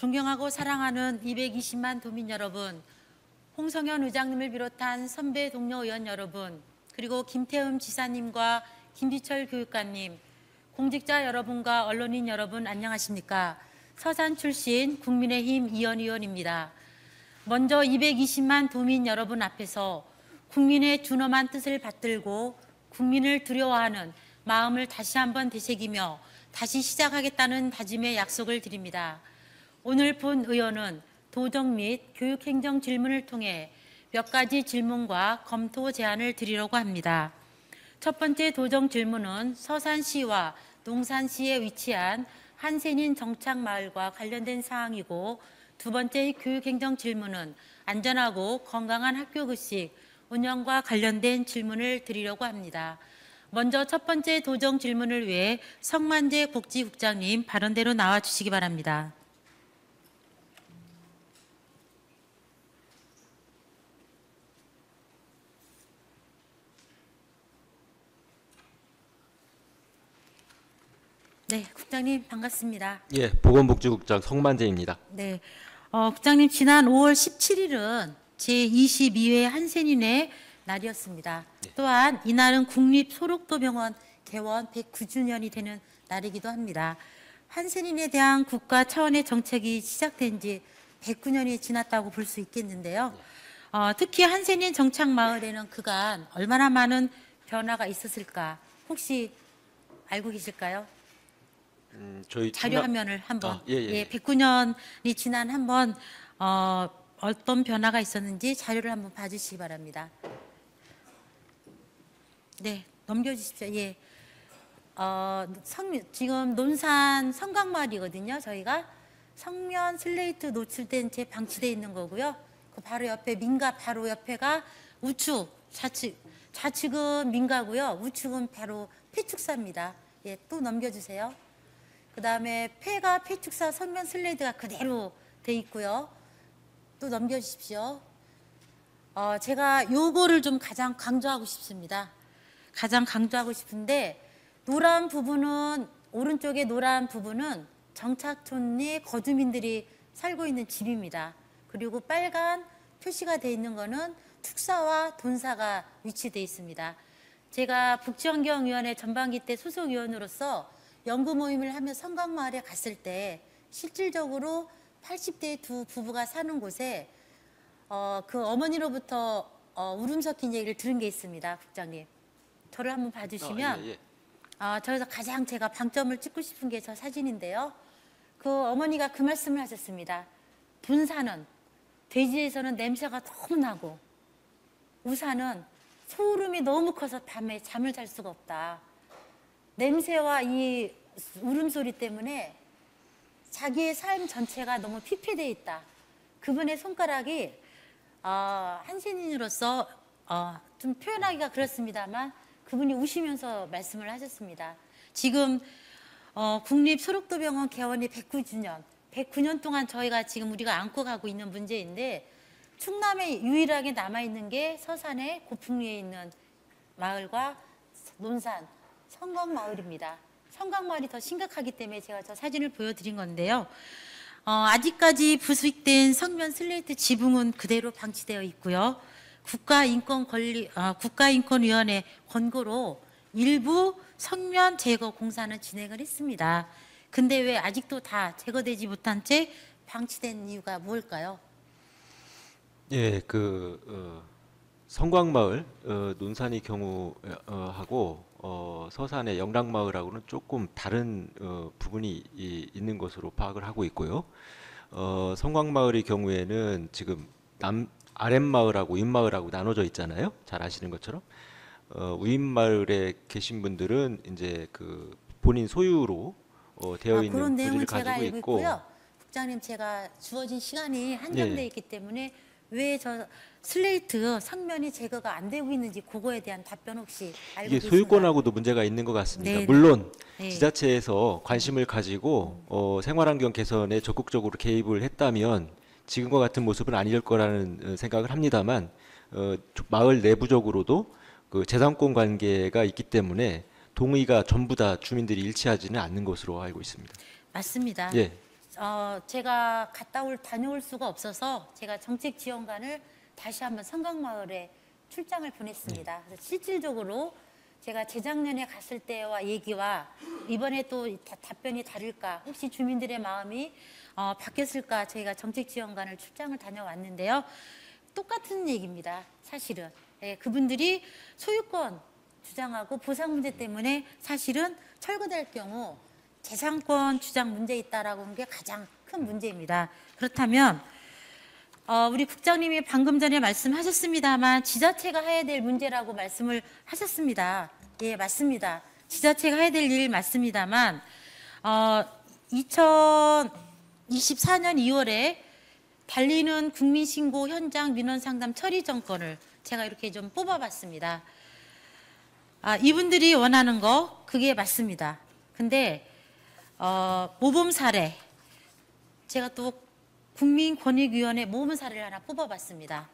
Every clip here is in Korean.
존경하고 사랑하는 220만 도민 여러분, 홍성현 의장님을 비롯한 선배 동료 의원 여러분, 그리고 김태흠 지사님과 김지철 교육관님, 공직자 여러분과 언론인 여러분 안녕하십니까? 서산 출신 국민의힘 이현 의원입니다. 먼저 220만 도민 여러분 앞에서 국민의 준엄한 뜻을 받들고 국민을 두려워하는 마음을 다시 한번 되새기며 다시 시작하겠다는 다짐의 약속을 드립니다. 오늘 본 의원은 도정 및 교육행정 질문을 통해 몇 가지 질문과 검토 제안을 드리려고 합니다. 첫 번째 도정 질문은 서산시와 농산시에 위치한 한센인 정착마을과 관련된 사항이고, 두 번째 교육행정 질문은 안전하고 건강한 학교 급식 운영과 관련된 질문을 드리려고 합니다. 먼저 첫 번째 도정 질문을 위해 성만재 복지국장님 발언대로 나와 주시기 바랍니다. 네, 국장님 반갑습니다. 예, 보건복지국장 성만재입니다. 네, 국장님 지난 5월 17일은 제22회 한센인의 날이었습니다. 네. 또한 이날은 국립소록도병원 개원 109주년이 되는 날이기도 합니다. 한센인에 대한 국가 차원의 정책이 시작된 지 109년이 지났다고 볼 수 있겠는데요. 특히 한센인 정착마을에는 그간 얼마나 많은 변화가 있었을까 혹시 알고 계실까요? 저희 자료 화면을 한번, 예. 109년이 지난 한번 어떤 변화가 있었는지 자료를 한번 봐주시기 바랍니다. 네, 넘겨주십시오. 예, 지금 논산 성곽마을이거든요. 저희가 성면 슬레이트 노출된 채 방치되어 있는 거고요. 그 바로 옆에 민가 바로 옆에가 우측, 좌측은 민가고요. 우측은 바로 폐축사입니다. 예, 또 넘겨주세요. 그 다음에 폐가 폐축사 성면 슬레이드가 그대로 돼 있고요. 또 넘겨주십시오. 제가 요거를 좀 가장 강조하고 싶습니다. 가장 강조하고 싶은데, 노란 부분은, 오른쪽에 노란 부분은 정착촌의 거주민들이 살고 있는 집입니다. 그리고 빨간 표시가 돼 있는 거는 축사와 돈사가 위치돼 있습니다. 제가 복지환경위원회 전반기 때 소속위원으로서 연구 모임을 하며 성곽마을에 갔을 때 실질적으로 80대 두 부부가 사는 곳에 그 어머니로부터 울음 섞인 얘기를 들은 게 있습니다. 국장님, 저를 한번 봐주시면 저에서 가장 제가 방점을 찍고 싶은 게 저 사진인데요. 그 어머니가 그 말씀을 하셨습니다. 분사는 돼지에서는 냄새가 너무 나고, 우사는 소울음이 너무 커서 밤에 잠을 잘 수가 없다. 냄새와 이 울음소리 때문에 자기의 삶 전체가 너무 피폐되어 있다. 그분의 손가락이 한센인으로서 좀 표현하기가 그렇습니다만 그분이 우시면서 말씀을 하셨습니다. 지금 국립소록도병원 개원이 109주년, 109년 동안 저희가 지금 우리가 안고 가고 있는 문제인데, 충남에 유일하게 남아있는 게 서산의 고풍리에 있는 마을과 논산 성곽마을입니다. 성곽마을이 더 심각하기 때문에 제가 저 사진을 보여드린 건데요. 아직까지 부식된 성면 슬레이트 지붕은 그대로 방치되어 있고요. 국가인권위원회 권고로 일부 성면 제거 공사는 진행을 했습니다. 근데 왜 아직도 다 제거되지 못한 채 방치된 이유가 무엇일까요? 예, 성곽마을 논산의 경우하고 서산의 영락마을하고는 조금 다른 부분이 있는 것으로 파악을 하고 있고요. 성곽마을의 경우에는 지금 아랫마을하고 윗마을하고 나눠져 있잖아요. 잘 아시는 것처럼. 윗마을에 계신 분들은 이제 그 본인 소유로 되어 있는 그런 내용은 부지를 제가 가지고 알고 있고, 있고요. 국장님, 제가 주어진 시간이 한정되어 있기 때문에 왜 저 슬레이트 성면이 제거가 안 되고 있는지 그거에 대한 답변 혹시 알고 이게 계신가요? 소유권하고도 문제가 있는 것 같습니다. 네, 물론 네. 지자체에서 관심을 가지고 생활환경 개선에 적극적으로 개입을 했다면 지금과 같은 모습은 아닐 거라는 생각을 합니다만, 마을 내부적으로도 그 재산권 관계가 있기 때문에 동의가 전부 다 주민들이 일치하지는 않는 것으로 알고 있습니다. 맞습니다. 예. 제가 다녀올 수가 없어서 제가 정책지원관을 다시 한번 성강마을에 출장을 보냈습니다. 그래서 실질적으로 제가 재작년에 갔을 때와 얘기와 이번에 또 답변이 다를까, 혹시 주민들의 마음이 바뀌었을까, 저희가 정책지원관을 출장을 다녀왔는데요. 똑같은 얘기입니다. 사실은 그분들이 소유권 주장하고 보상 문제 때문에 사실은 철거될 경우 재산권 주장 문제 있다라고 하는 게 가장 큰 문제입니다. 그렇다면 우리 국장님이 방금 전에 말씀하셨습니다만 지자체가 해야 될 문제라고 말씀을 하셨습니다. 예, 맞습니다. 지자체가 해야 될 일 맞습니다만 2024년 2월에 달리는 국민신고 현장 민원상담 처리 정권을 제가 이렇게 좀 뽑아봤습니다. 이분들이 원하는 거 그게 맞습니다. 근데 모범 사례, 제가 또 국민권익위원회 모범 사례를 하나 뽑아봤습니다.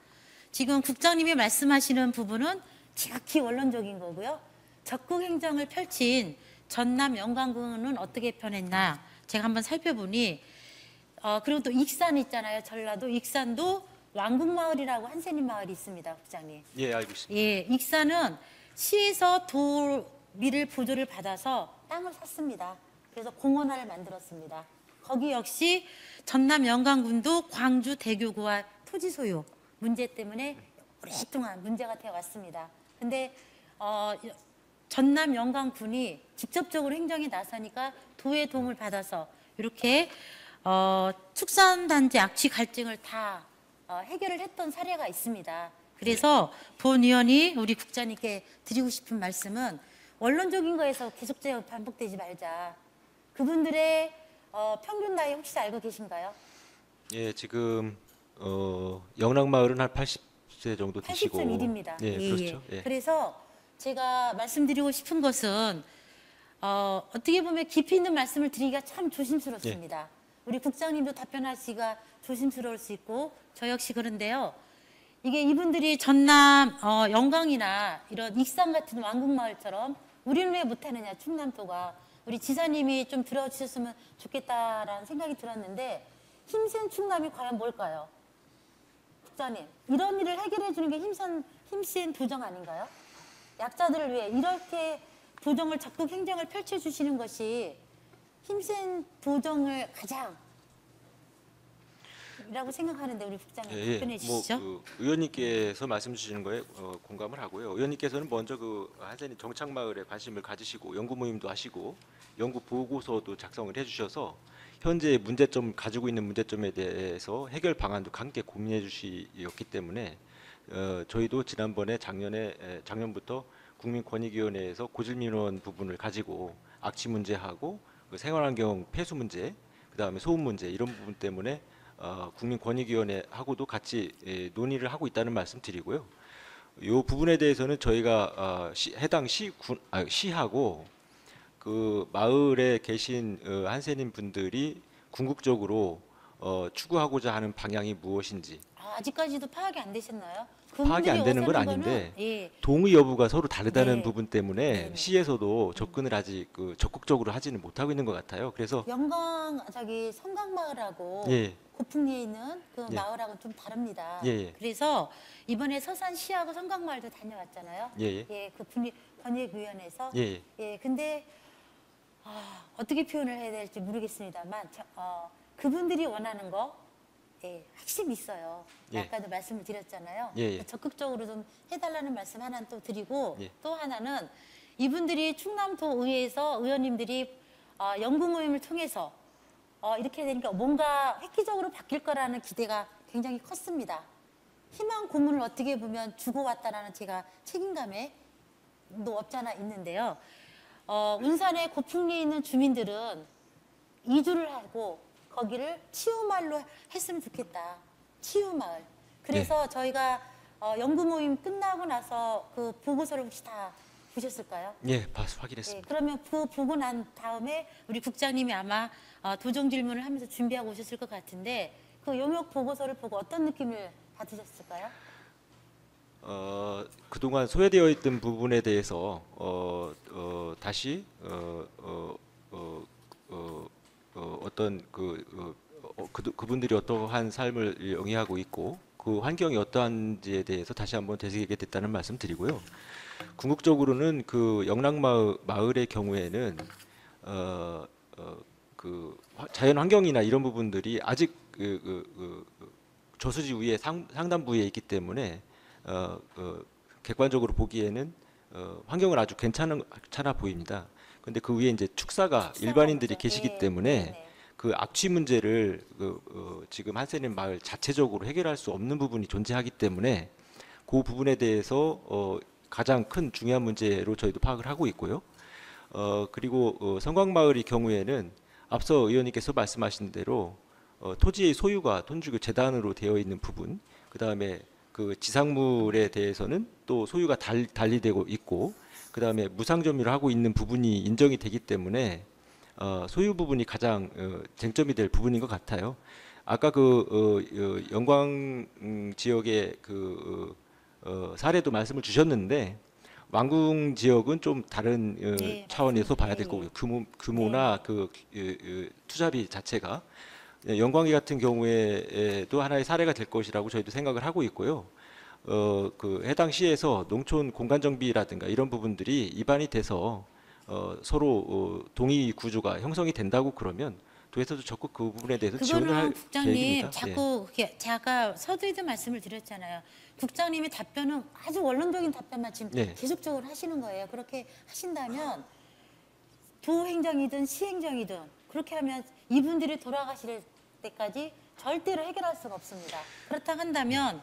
지금 국장님이 말씀하시는 부분은 지극히 원론적인 거고요. 적극 행정을 펼친 전남 영광군은 어떻게 변했나 제가 한번 살펴보니 그리고 또 익산 있잖아요. 전라도 익산도 왕국마을이라고 한센인 마을이 있습니다. 국장님. 예, 알고 있습니다. 예, 익산은 시에서 도미를 보조를 받아서 땅을 샀습니다. 그래서 공원화를 만들었습니다. 거기 역시 전남 영광군도 광주 대교구와 토지 소유 문제 때문에 오랫동안 문제가 되어 왔습니다. 근데 전남 영광군이 직접적으로 행정에 나서니까 도의 도움을 받아서 이렇게 축산단지 악취 갈증을 다 해결을 했던 사례가 있습니다. 그래서 본 의원이 우리 국장님께 드리고 싶은 말씀은 원론적인 거에서 계속적으로 반복되지 말자. 그분들의 평균 나이 혹시 알고 계신가요? 예, 지금 영락마을은 한 80세 정도 되시고 80.1입니다. 예, 그렇죠. 예. 그래서 제가 말씀드리고 싶은 것은 어떻게 보면 깊이 있는 말씀을 드리기가 참 조심스럽습니다. 우리 국장님도 답변하시기가 조심스러울 수 있고 저 역시 그런데요. 이게 이분들이 전남 영광이나 이런 익산 같은 왕국마을처럼 우리는 왜 못하느냐, 충남도가. 우리 지사님이 좀 들어주셨으면 좋겠다라는 생각이 들었는데 힘센 충남이 과연 뭘까요? 국장님, 이런 일을 해결해 주는 게 힘센 도정 아닌가요? 약자들을 위해 이렇게 도정을 적극 행정을 펼쳐주시는 것이 힘센 도정을 가장 이라고 생각하는데 우리 국장님 답변해 주시죠. 그 의원님께서 말씀 주시는 거에 공감을 하고요. 의원님께서는 먼저 그 한센이 정착마을에 관심을 가지시고 연구 모임도 하시고 연구 보고서도 작성을 해주셔서 현재 문제점 가지고 있는 문제점에 대해서 해결 방안도 함께 고민해 주시었기 때문에 저희도 지난번에 작년부터 국민권익위원회에서 고질민원 부분을 가지고 악취 문제하고 그 생활환경 폐수 문제, 그다음에 소음 문제 이런 부분 때문에 국민권익위원회하고도 같이 논의를 하고 있다는 말씀 드리고요. 이 부분에 대해서는 저희가 해당 시하고 그 마을에 계신 한센인 분들이 궁극적으로 추구하고자 하는 방향이 무엇인지 아직까지도 파악이 안 되셨나요? 파악이 안 되는 건 아닌데 동의 여부가 서로 다르다는 부분 때문에 시에서도 접근을 아직 적극적으로 하지는 못하고 있는 것 같아요. 그래서 성강마을하고 고풍리에 있는 그 마을하고는 좀 다릅니다. 그래서 이번에 서산시하고 성강마을도 다녀왔잖아요. 그 권익위원회에서. 근데 어떻게 표현을 해야 될지 모르겠습니다만 그분들이 원하는 거 핵심이 있어요. 아까도 말씀을 드렸잖아요. 적극적으로 좀 해달라는 말씀 하나 또 드리고 또 하나는 이분들이 충남도 의회에서 의원님들이 연구 모임을 통해서 이렇게 되니까 뭔가 획기적으로 바뀔 거라는 기대가 굉장히 컸습니다. 희망 고문을 어떻게 보면 주고왔다라는 제가 책임감에 도 없잖아 있는데요. 운산의 고풍리에 있는 주민들은 이주를 하고 거기를 치유마을로 했으면 좋겠다. 치유마을. 그래서 저희가 연구 모임 끝나고 나서 그 보고서를 혹시 다 보셨을까요? 확인했습니다. 그러면 그 보고 난 다음에 우리 국장님이 아마 도정 질문을 하면서 준비하고 오셨을 것 같은데 그 용역 보고서를 보고 어떤 느낌을 받으셨을까요? 그동안 소외되어 있던 부분에 대해서 다시 어떤 그분들이 어떠한 삶을 영위하고 있고 그 환경이 어떠한지에 대해서 다시 한번 되새기게 됐다는 말씀 드리고요. 궁극적으로는 그 영락마을의 경우에는 자연 환경이나 이런 부분들이 아직 저수지 위에 상단 부위에 있기 때문에 객관적으로 보기에는 환경은 아주 괜찮아 보입니다. 근데 그 위에 이제 축사가 일반인들이 계시기 때문에 그 악취 문제를 지금 한센인 마을 자체적으로 해결할 수 없는 부분이 존재하기 때문에 그 부분에 대해서 가장 큰 중요한 문제로 저희도 파악을 하고 있고요. 그리고 성곽마을의 경우에는 앞서 의원님께서 말씀하신 대로 토지의 소유가 돈주교 재단으로 되어 있는 부분, 그 다음에 그 지상물에 대해서는 또 소유가 달리되고 있고, 그 다음에 무상점유를 하고 있는 부분이 인정이 되기 때문에 소유 부분이 가장 쟁점이 될 부분인 것 같아요. 아까 영광 지역의 사례도 말씀을 주셨는데 왕궁 지역은 좀 다른 네, 차원에서 맞습니다. 봐야 될 예, 거고요. 규모나 투자비 자체가 영광이 같은 경우에도 하나의 사례가 될 것이라고 저희도 생각을 하고 있고요. 해당 시에서 농촌 공간 정비라든가 이런 부분들이 입안이 돼서 서로 동의 구조가 형성이 된다고 그러면 도에서도 적극 그 부분에 대해서 지원을 할 그거는 국장님 계획입니다. 예. 자꾸 제가 서두에도 말씀을 드렸잖아요. 국장님의 답변은 아주 원론적인 답변만 지금 네. 계속적으로 하시는 거예요. 그렇게 하신다면 도행정이든 시행정이든 그렇게 하면 이분들이 돌아가실 때까지 절대로 해결할 수가 없습니다. 그렇다 한다면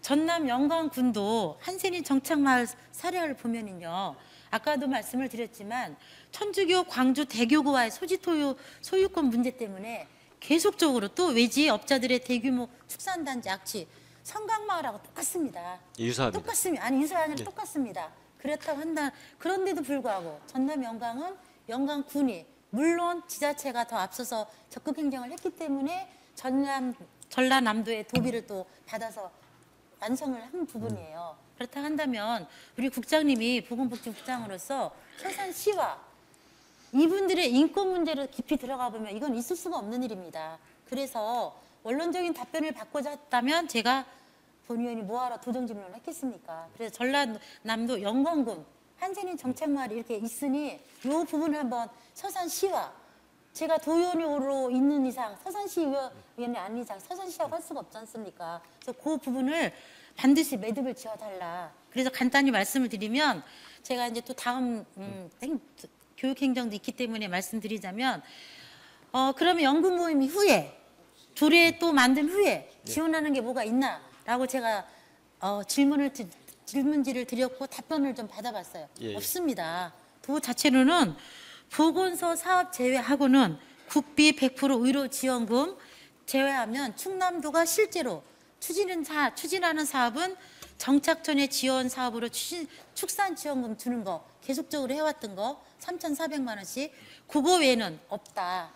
전남 영광군도 한센인 정착마을 사례를 보면은요. 아까도 말씀을 드렸지만 천주교 광주 대교구와의 소유권 문제 때문에 계속적으로 또 외지 업자들의 대규모 축산단지 악취 성곽마을하고 똑같습니다. 유사합니다. 똑같습니다. 아니 유사 아니라 네. 똑같습니다. 그렇다고 한다. 그런데도 불구하고 전남 영광은 영광군이 물론 지자체가 더 앞서서 적극 행정을 했기 때문에 전라남도의 도비를 또 받아서 완성을 한 부분이에요. 그렇다 한다면 우리 국장님이 보건복지국장으로서 서산시와 이분들의 인권 문제를 깊이 들어가 보면 이건 있을 수가 없는 일입니다. 그래서 원론적인 답변을 받고자 했다면 제가 본 의원이 뭐하러 도정질문을 했겠습니까? 그래서 전라남도 영광군 한센인 정착마을이 이렇게 있으니 이 부분을 한번 서산시와 제가 도의원으로 있는 이상 서산시 의원이 아닌 이상 서산시하고 할 수가 없지 않습니까? 그래서 그 부분을 반드시 매듭을 지어달라. 그래서 간단히 말씀을 드리면 제가 이제 또 다음 교육행정도 있기 때문에 말씀드리자면 그러면 연금 모임 후에 조례 또 만든 후에 지원하는 게 뭐가 있나라고 제가 질문지를 드렸고 답변을 좀 받아봤어요. 예. 없습니다. 도 자체로는 보건소 사업 제외하고는 국비 100% 의료 지원금 제외하면 충남도가 실제로 추진하는 사업은 정착촌의 지원 사업으로 축산 지원금 주는 거 계속적으로 해왔던 거 3,400만 원씩 그거 외에는 없다.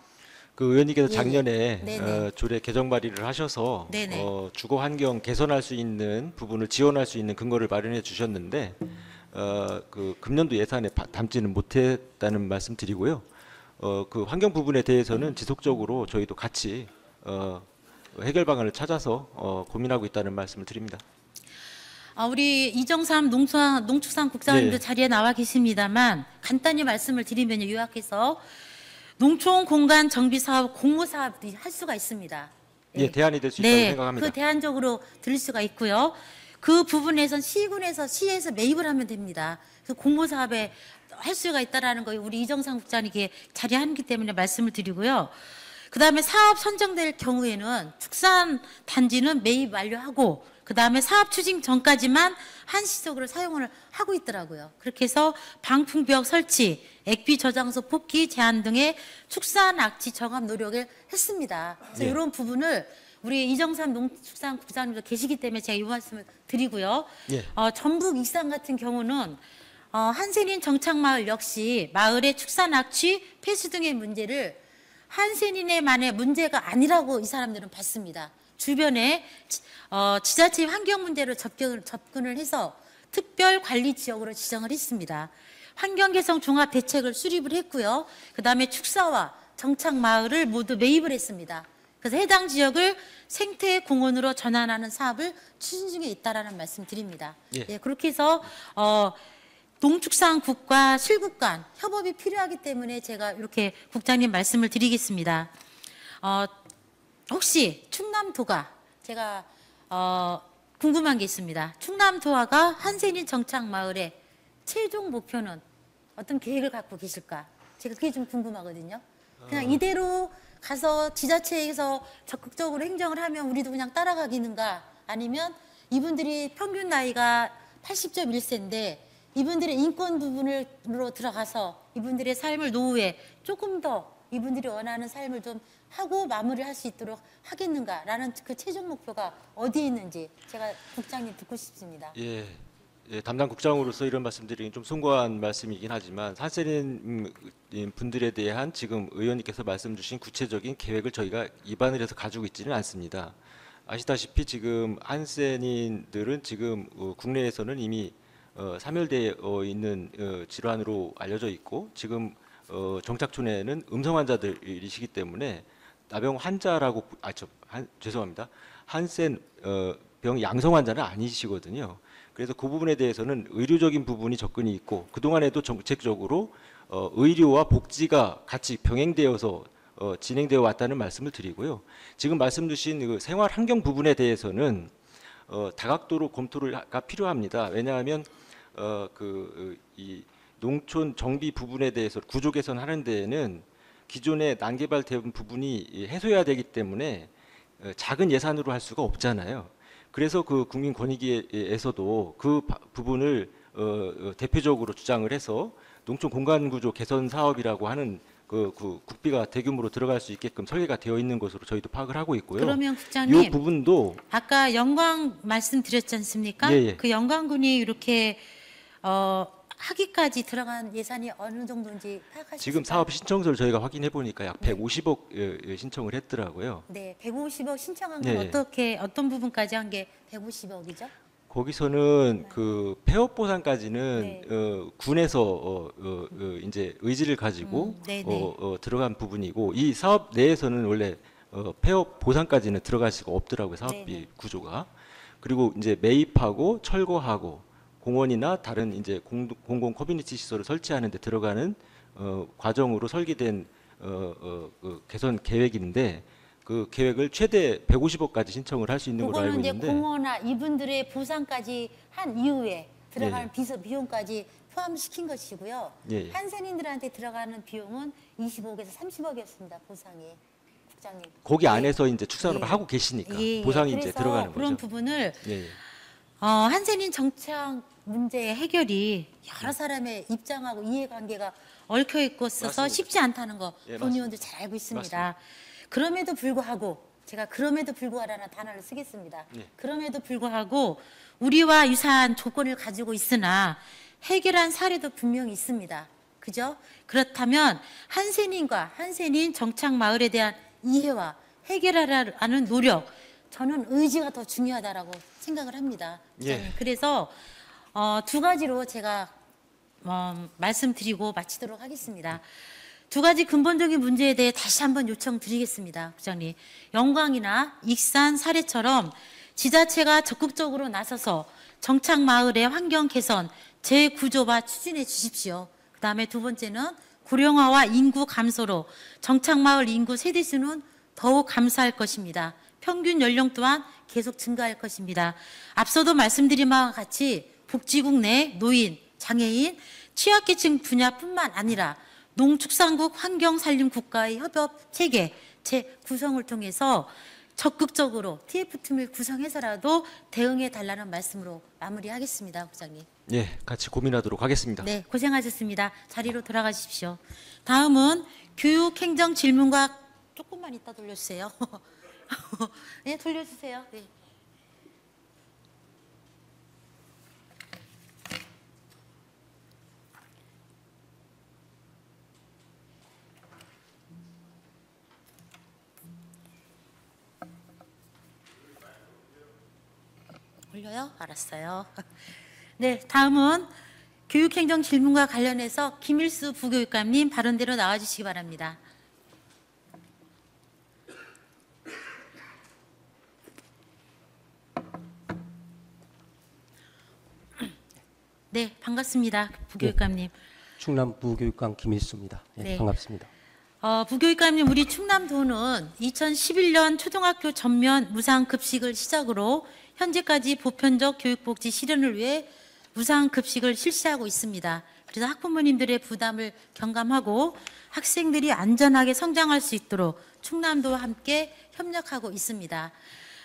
그 의원님께서 예, 작년에 네네. 조례 개정 발의를 하셔서 네네. 주거 환경 개선할 수 있는 부분을 지원할 수 있는 근거를 마련해 주셨는데 그 금년도 예산에 담지는 못했다는 말씀 드리고요. 그 환경 부분에 대해서는 지속적으로 저희도 같이 해결 방안을 찾아서 고민하고 있다는 말씀을 드립니다. 우리 이정삼 농축산국장님도 네. 자리에 나와 계십니다만 간단히 말씀을 드리면 요약해서 농촌 공간 정비 사업, 공모 사업도 할 수가 있습니다. 예, 대안이 될 수 있다고 생각합니다. 그 대안적으로 들을 수가 있고요. 그 부분에선 시에서 매입을 하면 됩니다. 그 공모 사업에 할 수가 있다라는 거 우리 이정상 국장님께 자리하기 때문에 말씀을 드리고요. 그다음에 사업 선정될 경우에는 축산 단지는 매입 완료하고 그다음에 사업 추진 전까지만 한시적으로 사용을 하고 있더라고요. 그렇게 해서 방풍벽 설치, 액비 저장소 뽑기 제한 등의 축산 악취 정합 노력을 했습니다. 그래서 네. 이런 부분을 우리 이정삼 농축산국장님도 계시기 때문에 제가 이 말씀을 드리고요. 예. 전북 익산 같은 경우는 한센인 정착마을 역시 마을의 축산 악취, 폐수 등의 문제를 한센인의만의 문제가 아니라고 이 사람들은 봤습니다. 주변에 지자체 환경 문제로 접근을 해서 특별 관리 지역으로 지정을 했습니다. 환경 개선 종합 대책을 수립을 했고요. 그다음에 축사와 정착 마을을 모두 매입을 했습니다. 그래서 해당 지역을 생태 공원으로 전환하는 사업을 추진 중에 있다라는 말씀 드립니다. 예. 예, 그렇게 해서 농축산국과 실국 간 협업이 필요하기 때문에 제가 이렇게 국장님 말씀을 드리겠습니다. 혹시 충남도가 제가 궁금한 게 있습니다. 충남도화가 한센인 정착마을의 최종 목표는 어떤 계획을 갖고 계실까? 제가 그게 좀 궁금하거든요. 그냥 이대로 가서 지자체에서 적극적으로 행정을 하면 우리도 그냥 따라가기는가? 아니면 이분들이 평균 나이가 80.1세인데 이분들의 인권 부분으로 들어가서 이분들의 삶을 노후에 조금 더 이분들이 원하는 삶을 좀 하고 마무리할 수 있도록 하겠는가라는 그 최종 목표가 어디에 있는지 제가 국장님 듣고 싶습니다. 예, 담당 국장으로서 이런 말씀드리긴 좀 숭고한 말씀이긴 하지만 한센인 분들에 대한 지금 의원님께서 말씀 주신 구체적인 계획을 저희가 입안을 해서 가지고 있지는 않습니다. 아시다시피 지금 한센인들은 지금 국내에서는 이미 사멸되어 있는 질환으로 알려져 있고 지금 정착촌에는 음성 환자들이시기 때문에 나병 환자라고 죄송합니다. 한센 병 양성 환자는 아니시거든요. 그래서 그 부분에 대해서는 의료적인 부분이 접근이 있고 그동안에도 정책적으로 의료와 복지가 같이 병행되어서 진행되어 왔다는 말씀을 드리고요. 지금 말씀 주신 그 생활 환경 부분에 대해서는 다각도로 검토가 필요합니다. 왜냐하면 이 농촌 정비 부분에 대해서 구조 개선하는 데에는 기존의 난개발된 부분이 해소해야 되기 때문에 작은 예산으로 할 수가 없잖아요. 그래서 그 국민권익위에서도 그 부분을 대표적으로 주장을 해서 농촌 공간구조 개선 사업이라고 하는 그 국비가 대규모로 들어갈 수 있게끔 설계가 되어 있는 것으로 저희도 파악을 하고 있고요. 그러면 국장님, 이 부분도 아까 영광 말씀드렸지 않습니까? 예. 그 영광군이 이렇게 하기까지 들어간 예산이 어느 정도인지 파악하셨을까요? 지금 사업 신청서를 저희가 확인해 보니까 약 150억 신청을 했더라고요. 네, 150억 신청한 건 예. 어떤 부분까지 한 게 150억이죠? 거기서는 그 폐업 보상까지는 네. 군에서 이제 의지를 가지고 네네. 들어간 부분이고 이 사업 내에서는 원래 폐업 보상까지는 들어갈 수가 없더라고요. 사업비 네네. 구조가. 그리고 이제 매입하고 철거하고 공원이나 다른 이제 공공 커뮤니티 시설을 설치하는 데 들어가는 과정으로 설계된 그 개선 계획인데 그 계획을 최대 150억까지 신청을 할 수 있는 걸로 알고 그거는 이제 있는데 공허나 이분들의 보상까지 한 이후에 들어가는 비용까지 포함시킨 것이고요. 예. 한센인들한테 들어가는 비용은 25억에서 30억이었습니다. 보상이. 국장님. 거기 예. 안에서 이제 축산업을 예. 하고 계시니까 예, 예. 보상이 이제 그래서 들어가는 그런 거죠. 부분을 예, 예. 한센인 정착 문제의 해결이 여러 사람의 입장하고 이해관계가 얽혀 있어서 맞습니다. 쉽지 않다는 거 예, 본의원들 잘 알고 있습니다. 그럼에도 불구하고 제가 그럼에도 불구하라는 단어를 쓰겠습니다. 예. 그럼에도 불구하고 우리와 유사한 조건을 가지고 있으나 해결한 사례도 분명히 있습니다. 그죠? 그렇다면 한센인과 한센인 정착 마을에 대한 이해와 해결하라는 노력, 저는 의지가 더 중요하다라고 생각을 합니다. 부장님. 예. 그래서 두 가지로 제가 말씀드리고 마치도록 하겠습니다. 두 가지 근본적인 문제에 대해 다시 한번 요청드리겠습니다. 부장님. 영광이나 익산 사례처럼 지자체가 적극적으로 나서서 정착 마을의 환경 개선, 재구조화 추진해 주십시오. 그다음에 두 번째는 고령화와 인구 감소로 정착 마을 인구 세대수는 더욱 감소할 것입니다. 평균 연령 또한 계속 증가할 것입니다. 앞서도 말씀드린 바와 같이 복지국 내 노인, 장애인, 취약계층 분야뿐만 아니라 농축산국 환경산림국가의 협업 체계 재구성을 통해서 적극적으로 TF팀을 구성해서라도 대응해 달라는 말씀으로 마무리하겠습니다. 부장님. 예, 같이 고민하도록 하겠습니다. 네, 고생하셨습니다. 자리로 돌아가십시오. 다음은 교육행정 질문과 조금만 이따 돌려주세요. 네, 돌려주세요. 네. 올려요? 알았어요. 네, 다음은 교육행정 질문과 관련해서 김일수 부교육감님 발언대로 나와주시기 바랍니다. 네, 반갑습니다. 부교육감님. 충남 부교육감 김일수입니다. 예, 네. 반갑습니다. 부교육감님, 우리 충남도는 2011년 초등학교 전면 무상급식을 시작으로 현재까지 보편적 교육복지 실현을 위해 무상급식을 실시하고 있습니다. 그래서 학부모님들의 부담을 경감하고 학생들이 안전하게 성장할 수 있도록 충남도와 함께 협력하고 있습니다.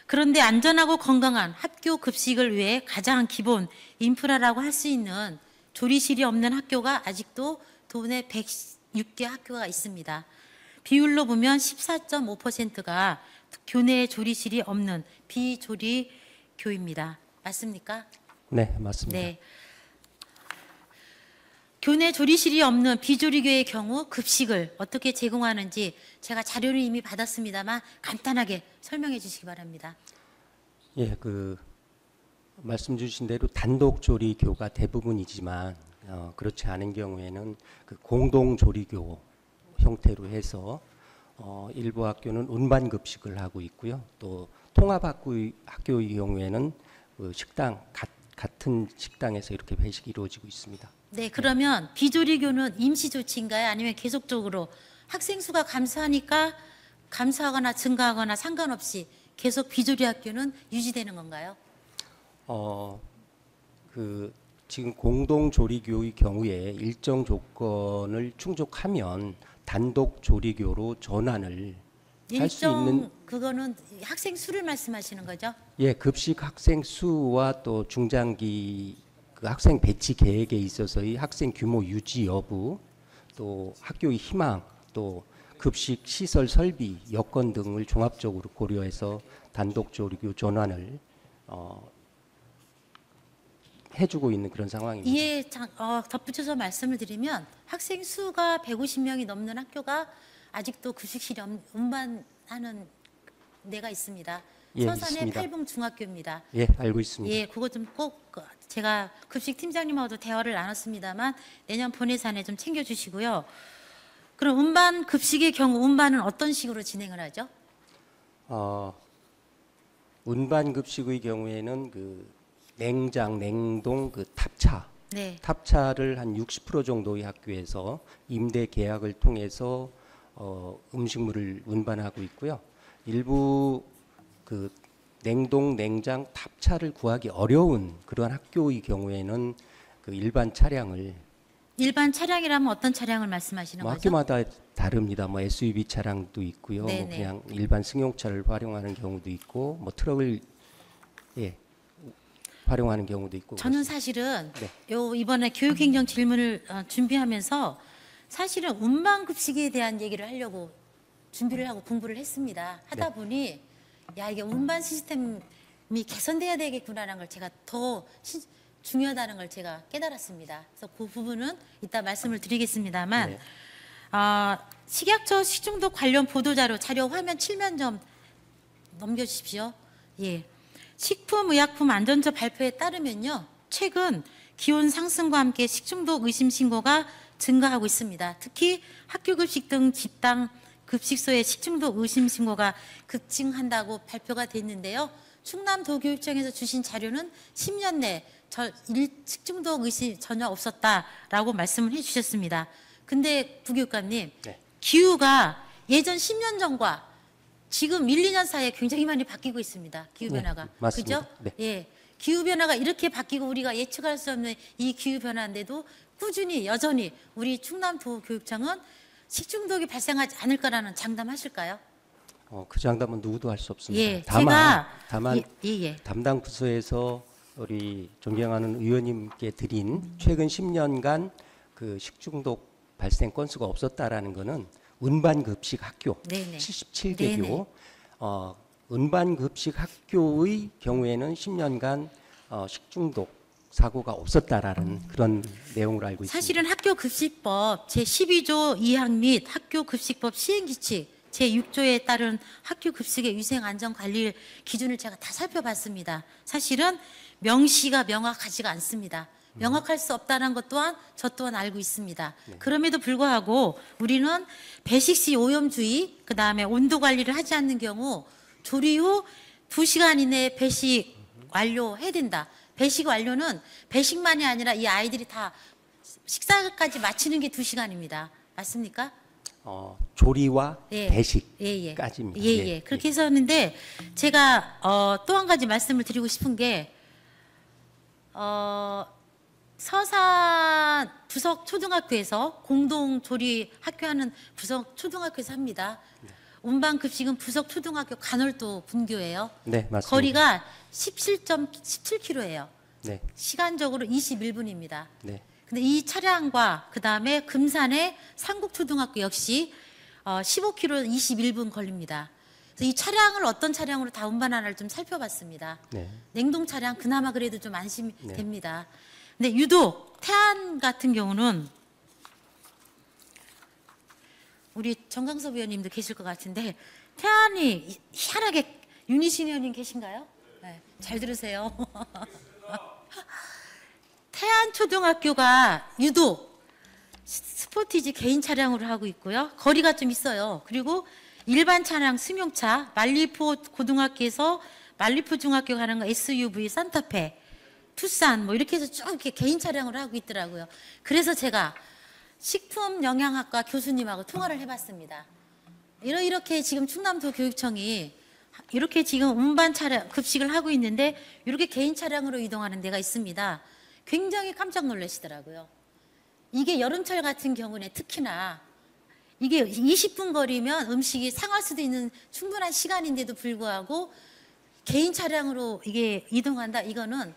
그런데 안전하고 건강한 학교 급식을 위해 가장 기본 인프라라고 할 수 있는 조리실이 없는 학교가 아직도 도내 106개 학교가 있습니다. 비율로 보면 14.5%가 교내에 조리실이 없는 비조리교입니다. 맞습니까? 네, 맞습니다. 네. 교내 조리실이 없는 비조리교의 경우 급식을 어떻게 제공하는지 제가 자료를 이미 받았습니다만 간단하게 설명해 주시기 바랍니다. 예, 말씀 주신 대로 단독 조리교가 대부분이지만 그렇지 않은 경우에는 그 공동 조리교 형태로 해서 일부 학교는 운반 급식을 하고 있고요. 또 통합 학교의 경우에는 그 같은 식당에서 이렇게 배식이 이루어지고 있습니다. 네, 그러면 비조리교는 임시 조치인가요? 아니면 계속적으로 학생 수가 감소하거나 증가하거나 상관없이 계속 비조리 학교는 유지되는 건가요? 지금 공동 조리교의 경우에 일정 조건을 충족하면 단독 조리교로 전환을 할 수 있는, 그거는 학생 수를 말씀하시는 거죠? 예, 급식 학생 수와 또 중장기 그 학생 배치 계획에 있어서의 학생 규모 유지 여부, 또 학교의 희망, 또 급식 시설 설비 여건 등을 종합적으로 고려해서 단독 조리교 전환을 해주고 있는 그런 상황입니다. 이에 덧붙여서 말씀을 드리면 학생 수가 150명이 넘는 학교가 아직도 급식실이 운반하는 데가 있습니다. 예, 서산의 있습니다. 팔봉 중학교입니다. 예, 알고 있습니다. 예, 그거 좀 꼭 제가 급식 팀장님하고도 대화를 나눴습니다만 내년 본예산에 좀 챙겨주시고요. 그럼 운반 급식의 경우 운반은 어떤 식으로 진행을 하죠? 운반 급식의 경우에는 그 냉장, 냉동, 그 탑차, 네. 탑차를 한 60% 정도의 학교에서 임대 계약을 통해서 음식물을 운반하고 있고요. 일부 그 냉동, 냉장, 탑차를 구하기 어려운 그런 학교의 경우에는 그 일반 차량을 일반 차량이라면 어떤 차량을 말씀하시는 뭐 거죠? 학교마다 다릅니다. 뭐 SUV 차량도 있고요. 뭐 네네. 그냥 일반 승용차를 활용하는 경우도 있고, 뭐 트럭을 활용하는 경우도 있고. 저는 그렇습니다. 사실은 네. 이번에 교육행정 질문을 준비하면서 사실은 운반급식에 대한 얘기를 하려고 준비를 하고 공부를 했습니다. 하다 네. 보니 야, 이게 운반 시스템이 개선돼야 되겠구나라는 걸 제가 더 중요하다는 걸 제가 깨달았습니다. 그래서 그 부분은 이따 말씀을 드리겠습니다만 네. 식약처 식중독 관련 보도자료 자료 화면 7면 좀 넘겨주십시오. 예. 식품의약품 안전처 발표에 따르면요, 최근 기온 상승과 함께 식중독 의심 신고가 증가하고 있습니다. 특히 학교급식 등 집단 급식소의 식중독 의심 신고가 급증한다고 발표가 됐는데요. 충남도교육청에서 주신 자료는 10년 내 식중독 의심 전혀 없었다라고 말씀을 해주셨습니다. 근데 부교육감님, 네. 기후가 예전 10년 전과 지금 1, 2년 사이에 굉장히 많이 바뀌고 있습니다. 기후 네, 변화가. 맞습니다. 그죠? 네. 예. 기후 변화가 이렇게 바뀌고 우리가 예측할 수 없는 이 기후 변화인데도 꾸준히 여전히 우리 충남도교육청은 식중독이 발생하지 않을 거라는 장담하실까요? 그 장담은 누구도 할 수 없습니다. 예. 다만 예. 담당 부서에서 우리 존경하는 의원님께 드린 최근 10년간 그 식중독 발생 건수가 없었다라는 거는 운반 급식 학교 네네. 77개교 네네. 운반 급식 학교의 경우에는 10년간 식중독 사고가 없었다라는 그런 내용으로 알고 있습니다. 사실은 학교급식법 제12조 2항 및 학교급식법 시행규칙 제6조에 따른 학교급식의 위생안전관리 기준을 제가 다 살펴봤습니다. 사실은 명시가 명확하지가 않습니다. 명확할 수 없다는 것 또한 저 또한 알고 있습니다. 네. 그럼에도 불구하고 우리는 배식 시 오염주의, 그 다음에 온도 관리를 하지 않는 경우 조리 후 2시간 이내에 배식 완료해야 된다. 배식 완료는 배식만이 아니라 이 아이들이 다 식사까지 마치는 게 2시간입니다. 맞습니까? 조리와 예. 배식까지입니다. 예. 그렇게 해서 하는데 제가 또 한 가지 말씀을 드리고 싶은 게 서산 부석 초등학교에서 공동 조리 학교 하는 부석 초등학교에서 합니다. 운반 급식은 부석 초등학교 간월도 분교예요. 네, 맞습니다. 거리가 17km예요. 네. 시간적으로 21분입니다. 네. 근데 이 차량과 그다음에 금산의 상국초등학교 역시 15km 21분 걸립니다. 그래서 이 차량을 어떤 차량으로 다 운반하나를 좀 살펴봤습니다. 네. 냉동 차량 그나마 그래도 좀 안심이 네. 됩니다. 근데 유독 태안 같은 경우는 우리 정강섭 의원님도 계실 것 같은데 태안이 희한하게 윤희신 의원님 계신가요? 네, 잘 들으세요. 태안 초등학교가 유독 스포티지 개인 차량으로 하고 있고요. 거리가 좀 있어요. 그리고 일반 차량 승용차 말리포 고등학교에서 말리포 중학교 가는 거 SUV 산타페 투싼 뭐 이렇게 해서 쭉 이렇게 개인 차량으로 하고 있더라고요. 그래서 제가 식품영양학과 교수님하고 통화를 해봤습니다. 이렇게 지금 충남도 교육청이 이렇게 지금 운반 차량 급식을 하고 있는데 이렇게 개인 차량으로 이동하는 데가 있습니다. 굉장히 깜짝 놀라시더라고요. 이게 여름철 같은 경우는 특히나 이게 20분 거리면 음식이 상할 수도 있는 충분한 시간인데도 불구하고 개인 차량으로 이게 이동한다. 이거는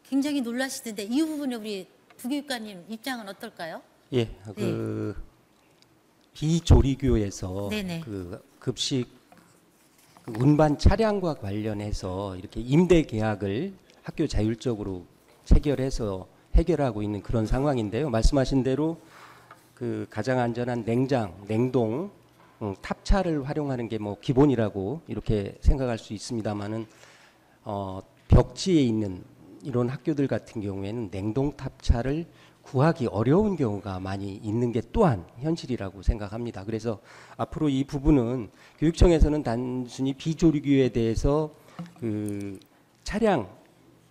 굉장히 놀라시던데 이 부분에 우리 부교육관님 입장은 어떨까요? 예, 비조리교에서 네네. 그 급식 운반 차량과 관련해서 이렇게 임대 계약을 학교 자율적으로 체결해서 해결하고 있는 그런 상황인데요. 말씀하신 대로 그 가장 안전한 냉동 탑차를 활용하는 게 뭐 기본이라고 이렇게 생각할 수 있습니다만은 벽지에 있는 이런 학교들 같은 경우에는 냉동 탑차를 구하기 어려운 경우가 많이 있는 게 또한 현실이라고 생각합니다. 그래서 앞으로 이 부분은 교육청에서는 단순히 비조리교에 대해서 그 차량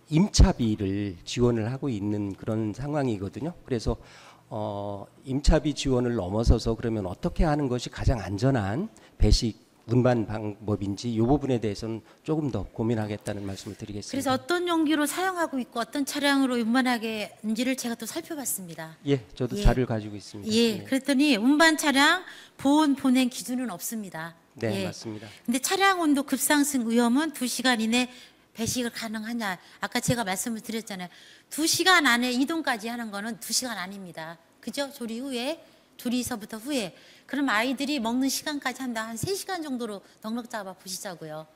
임차비를 지원을 하고 있는 그런 상황이거든요. 그래서 임차비 지원을 넘어서서 그러면 어떻게 하는 것이 가장 안전한 배식 운반 방법인지 이 부분에 대해서는 조금 더 고민하겠다는 말씀을 드리겠습니다. 그래서 어떤 용기로 사용하고 있고 어떤 차량으로 운반하게인지를 제가 또 살펴봤습니다. 예, 저도 예. 자료를 가지고 있습니다. 예, 네. 그랬더니 운반 차량 보온 보냉 기준은 없습니다. 네, 예. 맞습니다. 근데 차량 온도 급상승 위험은 2시간 이내 배식을 가능하냐? 아까 제가 말씀을 드렸잖아요. 2시간 안에 이동까지 하는 거는 2시간 아닙니다. 그죠? 조리서부터 후에. 그럼 아이들이 먹는 시간까지 한다. 한 3시간 정도로 넉넉 잡아 보시자고요.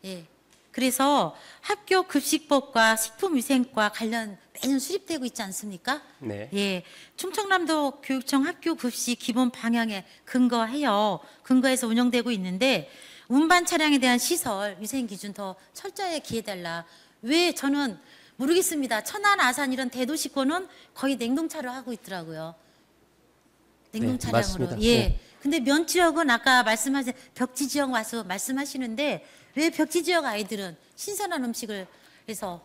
예. 그래서 학교 급식법과 식품위생과 관련 매년 수립되고 있지 않습니까? 네. 예. 충청남도 교육청 학교 급식 기본 방향에 근거해서 운영되고 있는데 운반 차량에 대한 시설 위생 기준 더 철저하게 기해달라. 왜 저는 모르겠습니다. 천안, 아산 이런 대도시권은 거의 냉동차로 하고 있더라고요. 냉동 네, 차량으로. 맞습니다. 예. 네. 근데 면 지역은 아까 말씀하신 벽지 지역 와서 말씀하시는데 왜 벽지 지역 아이들은 신선한 음식을 해서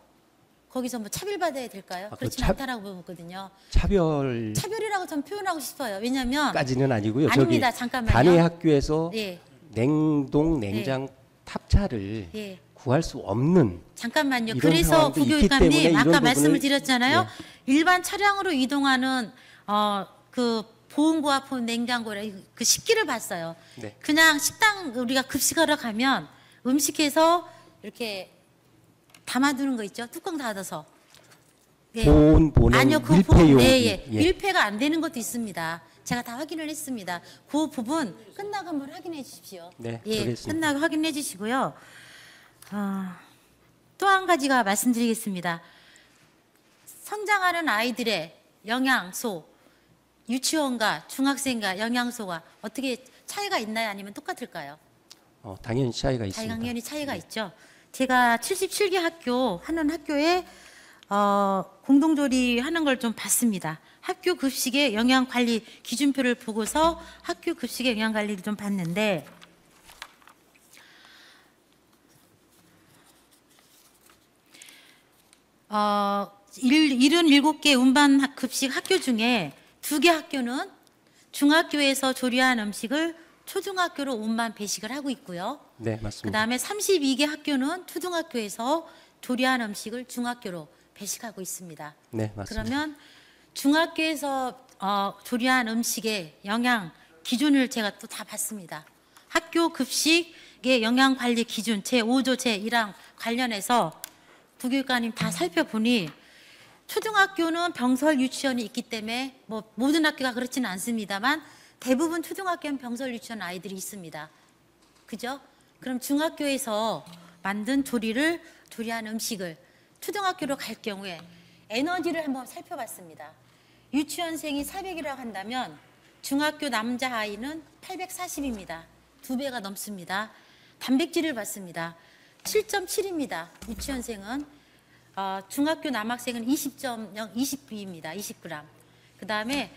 거기서 뭐 차별받아야 될까요? 그 그렇지 않다라고 보거든요. 차별까지는 차별이라고 전 표현하고 싶어요. 왜냐하면 아니고요. 아닙니다. 저기 잠깐만요. 단위 학교에서 예. 냉동 냉장 탑차를 예. 구할 수 없는 잠깐만요. 이런 그래서 상황도 있기 때문에 부교육감님 이런 아까 부분을- 말씀을 드렸잖아요. 네. 일반 차량으로 이동하는 그 보온고와 보온 냉장고라 그 식기를 봤어요. 네. 그냥 식당 우리가 급식하러 가면 음식해서 이렇게 담아두는 거 있죠. 뚜껑 닫아서. 예. 보온 보냉 아니요, 그 밀폐용기. 예. 밀폐가 안 되는 것도 있습니다. 제가 다 확인을 했습니다. 그 부분 끝나고 한번 확인해 주십시오. 네, 예, 그러겠습니다. 끝나고 확인해 주시고요. 또 한 가지가 말씀드리겠습니다. 성장하는 아이들의 영양소, 유치원과 중학생과 영양소가 어떻게 차이가 있나요? 아니면 똑같을까요? 당연히 차이가 있습니다. 당연히 차이가 있죠. 제가 77개 학교 하는 학교에 공동조리 하는 걸 좀 봤습니다. 학교 급식의 영양 관리 기준표를 보고서 학교 급식의 영양 관리를 좀 봤는데 77개 운반 급식 학교 중에 2개 학교는 중학교에서 조리한 음식을 초등학교로 운반 배식을 하고 있고요. 네, 맞습니다. 그다음에 32개 학교는 초등학교에서 조리한 음식을 중학교로 배식하고 있습니다. 네, 맞습니다. 그러면 중학교에서 조리한 음식의 영양 기준을 제가 또 다 봤습니다. 학교 급식의 영양 관리 기준 제5조 제1항 관련해서 부교육관님 다 살펴보니 초등학교는 병설 유치원이 있기 때문에 뭐 모든 학교가 그렇지는 않습니다만 대부분 초등학교는 병설 유치원 아이들이 있습니다. 그죠? 그럼 중학교에서 만든 조리한 음식을 초등학교로 갈 경우에 에너지를 한번 살펴봤습니다. 유치원생이 400이라고 한다면 중학교 남자 아이는 840입니다. 2배가 넘습니다. 단백질을 봤습니다. 7.7입니다. 유치원생은 중학교 남학생은 20.0입니다. 20g. 그다음에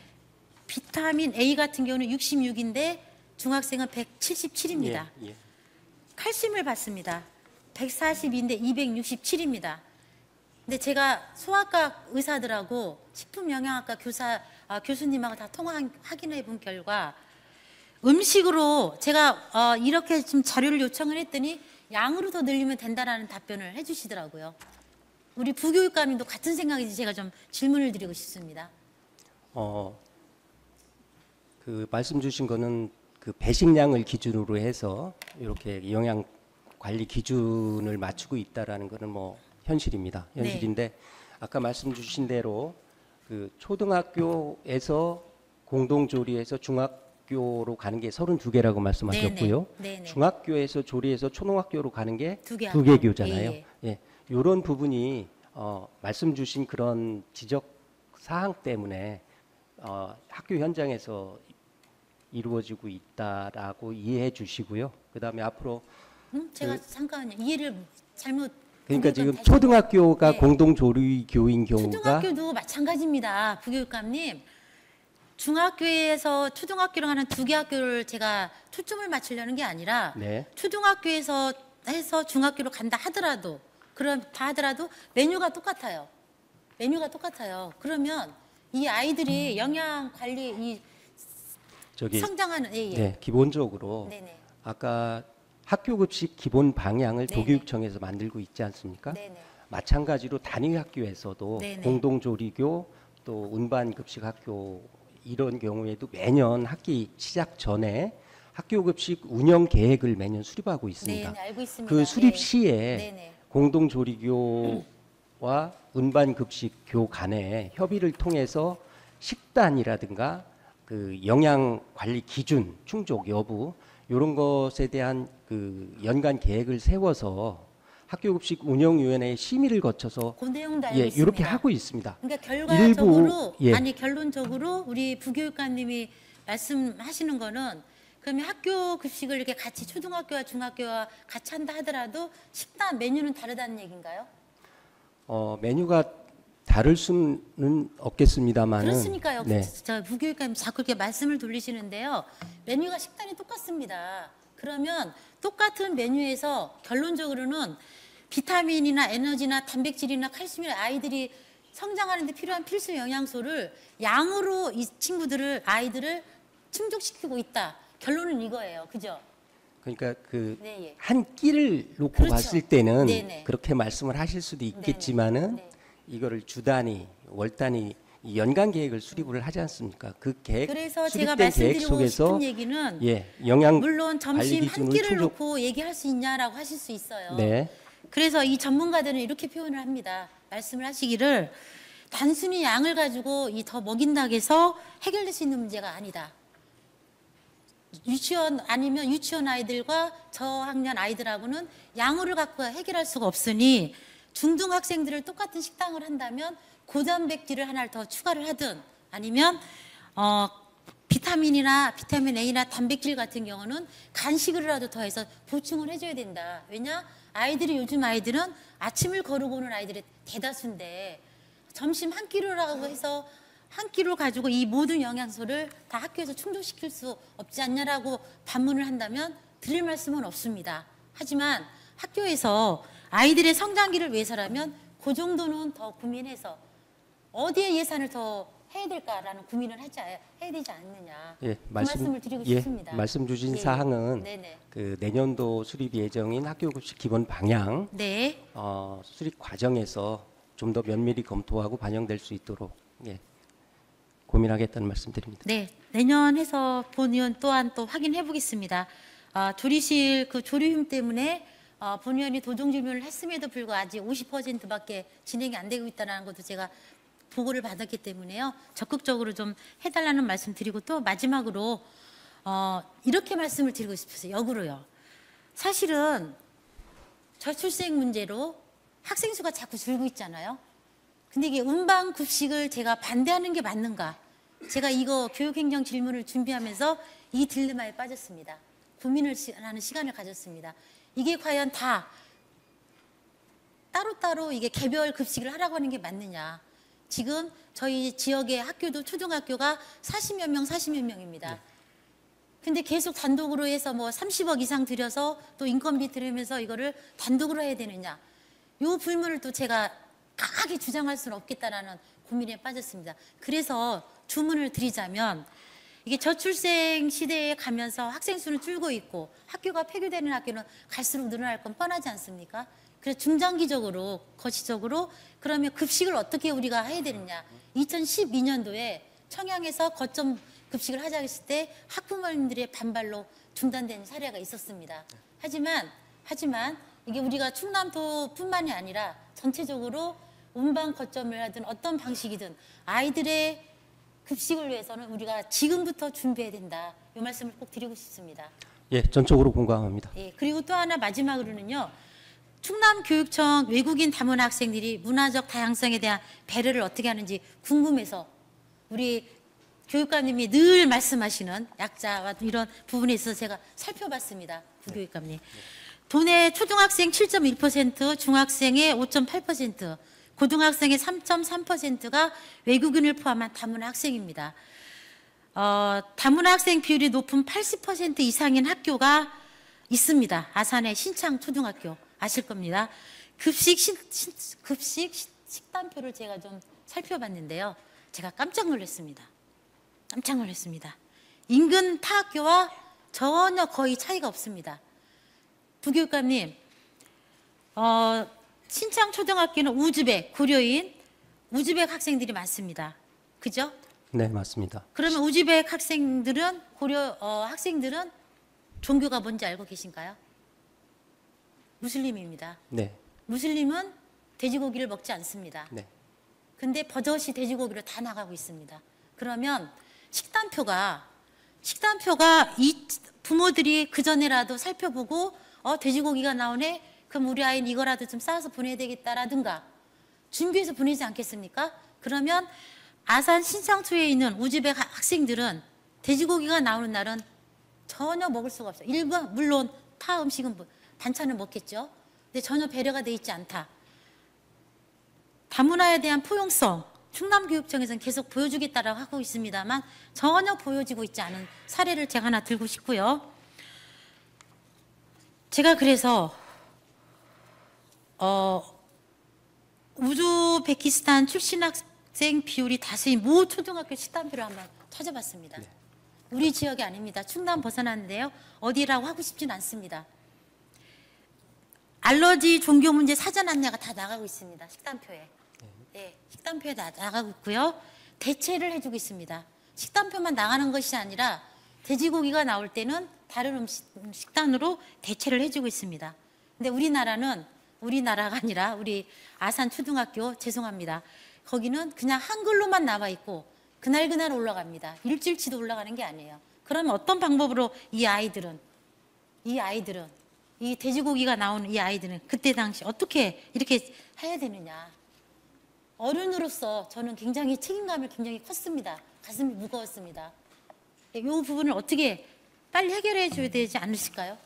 비타민 A 같은 경우는 66인데 중학생은 177입니다. 예. 칼슘을 봤습니다. 142인데 267입니다. 근데 제가 소아과 의사들하고 식품영양학과 교수님하고 다 통화 확인해 본 결과 음식으로 제가 이렇게 좀 자료를 요청을 했더니 양으로 더 늘리면 된다라는 답변을 해주시더라고요. 우리 부교육감님도 같은 생각인지 제가 좀 질문을 드리고 싶습니다. 그 말씀 주신 거는 그 배식량을 기준으로 해서 이렇게 영양 관리 기준을 맞추고 있다라는 거는 뭐 현실입니다. 현실인데 아까 말씀 주신 대로 그 초등학교에서 공동 조리해서 중학교로 가는 게 32개라고 말씀하셨고요. 네네. 중학교에서 조리해서 초등학교로 가는 게 두 개 두 개교잖아요. 예. 예. 이런 부분이 말씀 주신 그런 지적 사항 때문에 학교 현장에서 이루어지고 있다라고 이해해 주시고요. 그다음에 앞으로 제가 잠깐만요. 이해를 잘못. 그러니까 지금 다시 초등학교가 네. 공동 조리 교인 경우가 초등학교도 마찬가지입니다. 부교육감님. 중학교에서 초등학교로 가는 2개 학교를 제가 초점을 맞추려는 게 아니라 네. 초등학교에서 해서 중학교로 간다 하더라도 메뉴가 똑같아요. 그러면 이 아이들이 영양 관리 성장하는 네, 기본적으로 네네. 아까 학교 급식 기본 방향을 네네. 도교육청에서 만들고 있지 않습니까? 네네. 마찬가지로 단위 학교에서도 네네. 공동 조리교 또 운반 급식 학교 이런 경우에도 매년 학기 시작 전에 학교 급식 운영 계획을 매년 수립하고 있습니다. 네, 알고 있습니다. 그 수립 네. 시에 네네. 공동 조리교와 운반 급식 교 간의 협의를 통해서 식단이라든가 그 영양 관리 기준 충족 여부 이런 것에 대한 그 연간 계획을 세워서 학교급식 운영위원회의 심의를 거쳐서 그 내용도 알고 예, 있습니다. 이렇게 하고 있습니다. 그러니까 결과적으로 일부, 결론적으로 우리 부교육관님이 말씀하시는 거는 그러면 학교 급식을 이렇게 같이 초등학교와 중학교와 같이 한다 하더라도 식단 메뉴는 다르다는 얘기인가요? 메뉴가 다를 수는 없겠습니다만은 그렇으니까요. 네. 저 부교육감님 자꾸 이렇게 말씀을 돌리시는데요. 메뉴가 식단이 똑같습니다. 그러면 똑같은 메뉴에서 결론적으로는 비타민이나 에너지나 단백질이나 칼슘이나 아이들이 성장하는 데 필요한 필수 영양소를 양으로 이 아이들을 충족시키고 있다. 결론은 이거예요. 그죠? 그러니까 그 네, 예. 한 끼를 놓고 그렇죠. 봤을 때는 네네. 그렇게 말씀을 하실 수도 있겠지만은 네. 이거를 주 단위, 월 단위 이 연간 계획을 수립을 하지 않습니까? 그 계획 그래서 제가 수립된 계획 말씀드리고 속에서 싶은 얘기는 예, 영양 물론 점심 관리 한 기준을 끼를 충족- 놓고 얘기할 수 있냐라고 하실 수 있어요. 네. 그래서 이 전문가들은 이렇게 표현을 합니다. 말씀을 하시기를 단순히 양을 가지고 이 더 먹인다고 해서 해결될 수 있는 문제가 아니다. 유치원 아니면 유치원 아이들과 저학년 아이들하고는 양으로 갖고 해결할 수가 없으니 중등 학생들을 똑같은 식당을 한다면 고단백질을 하나를 더 추가를 하든 아니면 비타민이나 비타민 A나 단백질 같은 경우는 간식으로라도 더해서 보충을 해줘야 된다. 왜냐? 요즘 아이들은 아침을 거르고 오는 아이들이 대다수인데 점심 한 끼로라고 해서 한 끼로 가지고 이 모든 영양소를 다 학교에서 충족시킬 수 없지 않냐라고 반문을 한다면 드릴 말씀은 없습니다. 하지만 학교에서 아이들의 성장기를 위해서라면 그 정도는 더 고민해서 어디에 예산을 더 해야 될까라는 고민을 해야 되지 않느냐. 예, 그 말씀을 드리고 예, 싶습니다. 말씀 주신 네. 사항은 네네. 그 내년도 수립 예정인 학교급식 기본 방향 네. 수립 과정에서 좀 더 면밀히 검토하고 반영될 수 있도록 예, 고민하겠다는 말씀드립니다. 네, 내년 해서 본의원 또한 또 확인해 보겠습니다. 조리실 그 조리휴임 때문에 본의원이 도정 질문을 했음에도 불구하고 아직 50%밖에 진행이 안 되고 있다는 것도 제가 보고를 받았기 때문에요. 적극적으로 좀 해달라는 말씀 드리고 또 마지막으로 이렇게 말씀을 드리고 싶었어요. 역으로요. 사실은 저출생 문제로 학생 수가 자꾸 줄고 있잖아요. 근데 이게 운반 급식을 제가 반대하는 게 맞는가? 제가 이거 교육행정 질문을 준비하면서 이 딜레마에 빠졌습니다. 고민을 하는 시간을 가졌습니다. 이게 과연 다 따로따로 이게 개별 급식을 하라고 하는 게 맞느냐? 지금 저희 지역의 학교도 초등학교가 40여 명입니다. 근데 계속 단독으로 해서 뭐 30억 이상 들여서 또 인건비 들으면서 이거를 단독으로 해야 되느냐? 요 불문을 또 제가 강하게 주장할 수는 없겠다라는 고민에 빠졌습니다. 그래서 주문을 드리자면 이게 저출생 시대에 가면서 학생 수는 줄고 있고 학교가 폐교되는 학교는 갈수록 늘어날 건 뻔하지 않습니까? 그래서 중장기적으로 거시적으로 그러면 급식을 어떻게 우리가 해야 되느냐. 2012년도에 청양에서 거점 급식을 하자 했을 때 학부모님들의 반발로 중단된 사례가 있었습니다. 하지만 이게 우리가 충남도뿐만이 아니라 전체적으로 운반 거점을 하든 어떤 방식이든 아이들의 급식을 위해서는 우리가 지금부터 준비해야 된다. 이 말씀을 꼭 드리고 싶습니다. 예, 전적으로 공감합니다. 예, 그리고 또 하나 마지막으로는요. 충남교육청 외국인 다문 학생들이 문화적 다양성에 대한 배려를 어떻게 하는지 궁금해서 우리 교육감님이 늘 말씀하시는 약자와 이런 부분에 있어서 제가 살펴봤습니다. 부교육감님. 도내 초등학생 7.1%, 중학생의 5.8%, 고등학생의 3.3%가 외국인을 포함한 다문 학생입니다. 다문 학생 비율이 높은 80% 이상인 학교가 있습니다. 아산의 신창 초등학교 아실 겁니다. 급식 식단표를 제가 좀 살펴봤는데요. 제가 깜짝 놀랐습니다. 인근 타 학교와 전혀 거의 차이가 없습니다. 부교육감님, 신창 초등학교는 우즈벡, 고려인, 우즈벡 학생들이 많습니다. 그죠? 네, 맞습니다. 그러면 우즈벡 학생들은 학생들은 종교가 뭔지 알고 계신가요? 무슬림입니다. 네, 무슬림은 돼지고기를 먹지 않습니다. 네, 근데 버젓이 돼지고기로 다 나가고 있습니다. 그러면 식단표가 이 부모들이 그 전에라도 살펴보고 돼지고기가 나오네. 그럼 우리 아이는 이거라도 좀 싸서 보내야 되겠다라든가 준비해서 보내지 않겠습니까? 그러면 아산 신창초에 있는 우즈벡 학생들은 돼지고기가 나오는 날은 전혀 먹을 수가 없어요. 일반 물론 타 음식은 반찬을 먹겠죠. 근데 전혀 배려가 돼 있지 않다. 다문화에 대한 포용성 충남교육청에서는 계속 보여주겠다라고 하고 있습니다만 전혀 보여지고 있지 않은 사례를 제가 하나 들고 싶고요. 제가 그래서 우즈베키스탄 출신 학생 비율이 다수인 모 초등학교 식단표를 한번 찾아봤습니다. 네. 우리 지역이 아닙니다. 충남 벗어났는데요. 어디라고 하고 싶진 않습니다. 알러지 종교 문제 사전 안내가 다 나가고 있습니다. 식단표에. 네, 식단표에 다 나가고 있고요. 대체를 해주고 있습니다. 식단표만 나가는 것이 아니라 돼지고기가 나올 때는 다른 식단으로 대체를 해주고 있습니다. 근데 우리나라가 아니라 우리 아산 초등학교 죄송합니다. 거기는 그냥 한글로만 나와 있고 그날 올라갑니다. 일주일치도 올라가는 게 아니에요. 그러면 어떤 방법으로 이 돼지고기가 나오는 이 아이들은 그때 당시 어떻게 이렇게 해야 되느냐. 어른으로서 저는 굉장히 책임감이 굉장히 컸습니다. 가슴이 무거웠습니다. 이 부분을 어떻게 빨리 해결해 줘야 되지 않으실까요?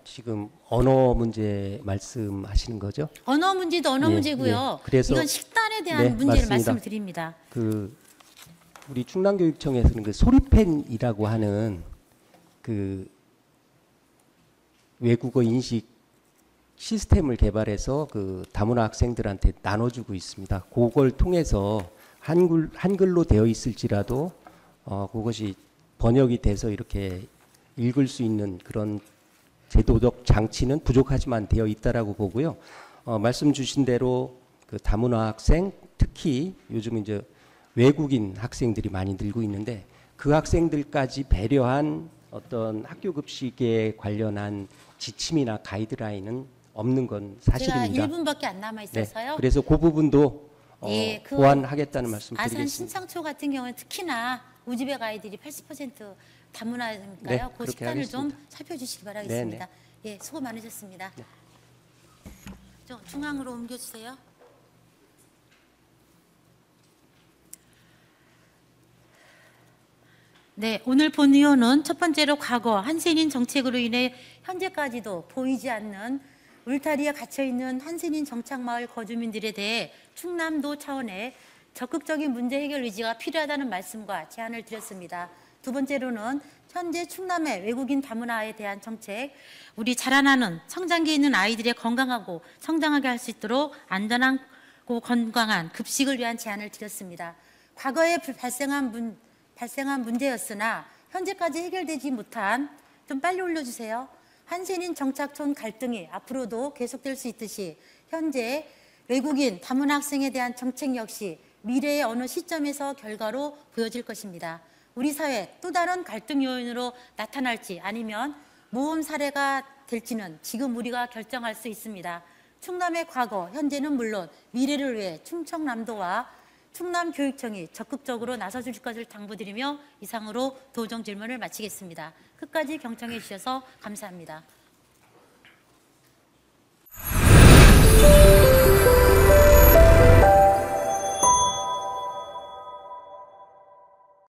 지금 언어 문제 말씀하시는 거죠? 언어 문제도 언어 예, 문제고요. 예. 그래서 이건 식단에 대한 네, 문제를 맞습니다. 말씀을 드립니다. 우리 충남교육청에서는 그 소리펜이라고 하는 그 외국어 인식 시스템을 개발해서 그 다문화 학생들한테 나눠주고 있습니다. 그걸 통해서 한글로 되어 있을지라도 그것이 번역이 돼서 이렇게 읽을 수 있는 그런 제도적 장치는 부족하지만 되어 있다라고 보고요. 말씀 주신 대로 그 다문화 학생, 특히 요즘 이제 외국인 학생들이 많이 늘고 있는데 그 학생들까지 배려한 어떤 학교 급식에 관련한 지침이나 가이드라인은 없는 건 사실입니다. 제가 1분밖에 안 남아 있어서요. 네, 그래서 그 부분도 예, 그 보완하겠다는 말씀 아산 드리겠습니다. 신창초 같은 경우는 특히나 우즈벡 아이들이 80% 다문화니까요. 네, 그 그렇게 식단을 좀 하겠습니다. 살펴주시기 바라겠습니다. 예, 수고 많으셨습니다. 좀 중앙으로 옮겨주세요. 네, 오늘 본 의원은 첫 번째로 과거 한센인 정책으로 인해 현재까지도 보이지 않는 울타리에 갇혀있는 한센인 정착마을 거주민들에 대해 충남도 차원의 적극적인 문제 해결 의지가 필요하다는 말씀과 제안을 드렸습니다. 두 번째로는 현재 충남의 외국인 다문화에 대한 정책, 우리 자라나는 성장기에 있는 아이들의 건강하고 성장하게 할 수 있도록 안전하고 건강한 급식을 위한 제안을 드렸습니다. 과거에 발생한 문제였으나 현재까지 해결되지 못한, 좀 빨리 올려주세요. 한센인 정착촌 갈등이 앞으로도 계속될 수 있듯이 현재 외국인 다문화 학생에 대한 정책 역시 미래의 어느 시점에서 결과로 보여질 것입니다. 우리 사회 또 다른 갈등 요인으로 나타날지 아니면 모험 사례가 될지는 지금 우리가 결정할 수 있습니다. 충남의 과거, 현재는 물론 미래를 위해 충청남도와 충남교육청이 적극적으로 나서줄 것을 당부드리며 이상으로 도정 질문을 마치겠습니다. 끝까지 경청해 주셔서 감사합니다.